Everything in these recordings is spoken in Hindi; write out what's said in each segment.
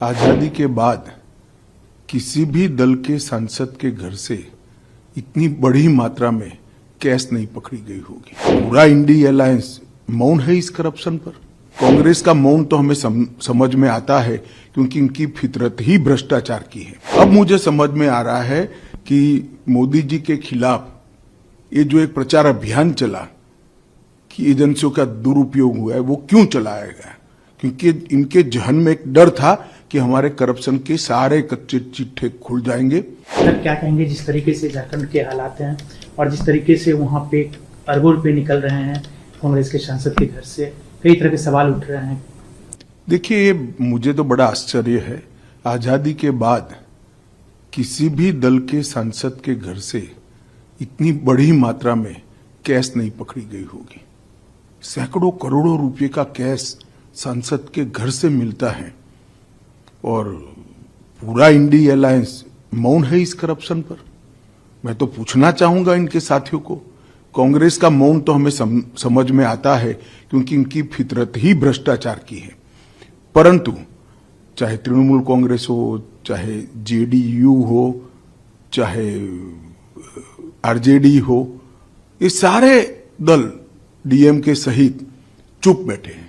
आजादी के बाद किसी भी दल के सांसद के घर से इतनी बड़ी मात्रा में कैश नहीं पकड़ी गई होगी। पूरा इंडी अलायंस मौन है इस करप्शन पर। कांग्रेस का मौन तो हमें समझ में आता है क्योंकि इनकी फितरत ही भ्रष्टाचार की है। अब मुझे समझ में आ रहा है कि मोदी जी के खिलाफ ये जो एक प्रचार अभियान चला कि एजेंसियों का दुरुपयोग हुआ है, वो क्यों चलाया गया? क्योंकि इनके जहन में एक डर था कि हमारे करप्शन के सारे कच्चे चिट्ठे खुल जाएंगे। सर, क्या कहेंगे जिस तरीके से झारखंड के हालात हैं और जिस तरीके से वहां पे अरबों रुपए निकल रहे हैं कांग्रेस के सांसद के घर से, कई तरह के सवाल उठ रहे हैं। देखिए, ये मुझे तो बड़ा आश्चर्य है। आजादी के बाद किसी भी दल के सांसद के घर से इतनी बड़ी मात्रा में कैश नहीं पकड़ी गई होगी। सैकड़ों करोड़ों रुपए का कैश सांसद के घर से मिलता है और पूरा इंडी अलायंस मौन है इस करप्शन पर। मैं तो पूछना चाहूंगा इनके साथियों को, कांग्रेस का मौन तो हमें समझ में आता है क्योंकि इनकी फितरत ही भ्रष्टाचार की है। परंतु चाहे तृणमूल कांग्रेस हो, चाहे जेडीयू हो, चाहे आरजेडी हो, ये सारे दल डीएमके सहित चुप बैठे हैं।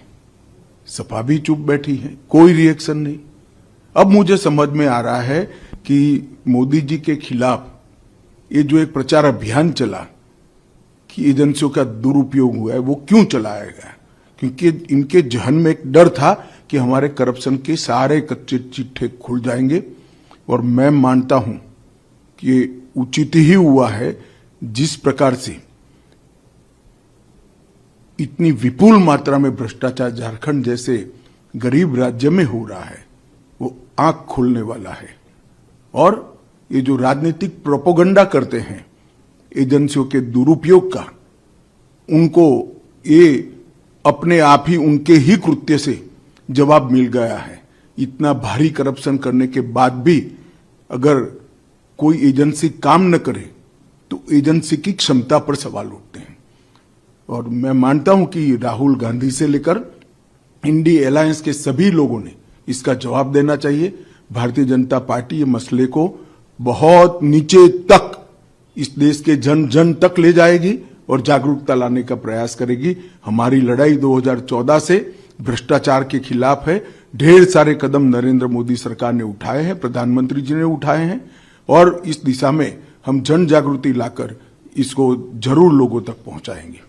सपा भी चुप बैठी है, कोई रिएक्शन नहीं। अब मुझे समझ में आ रहा है कि मोदी जी के खिलाफ ये जो एक प्रचार अभियान चला कि एजेंसियों का दुरुपयोग हुआ है, वो क्यों चलाया गया? क्योंकि इनके जहन में एक डर था कि हमारे करप्शन के सारे कच्चे चिट्ठे खुल जाएंगे। और मैं मानता हूं कि ये उचित ही हुआ है। जिस प्रकार से इतनी विपुल मात्रा में भ्रष्टाचार झारखंड जैसे गरीब राज्य में हो रहा है, वो आंख खोलने वाला है। और ये जो राजनीतिक प्रोपेगेंडा करते हैं एजेंसियों के दुरुपयोग का, उनको ये अपने आप ही उनके ही कृत्य से जवाब मिल गया है। इतना भारी करप्शन करने के बाद भी अगर कोई एजेंसी काम न करे तो एजेंसी की क्षमता पर सवाल उठते हैं। और मैं मानता हूं कि राहुल गांधी से लेकर इंडी अलायंस के सभी लोगों ने इसका जवाब देना चाहिए। भारतीय जनता पार्टी ये मसले को बहुत नीचे तक, इस देश के जन जन तक ले जाएगी और जागरूकता लाने का प्रयास करेगी। हमारी लड़ाई 2014 से भ्रष्टाचार के खिलाफ है। ढेर सारे कदम नरेंद्र मोदी सरकार ने उठाए हैं, प्रधानमंत्री जी ने उठाए हैं और इस दिशा में हम जन जागृति लाकर इसको जरूर लोगों तक पहुंचाएंगे।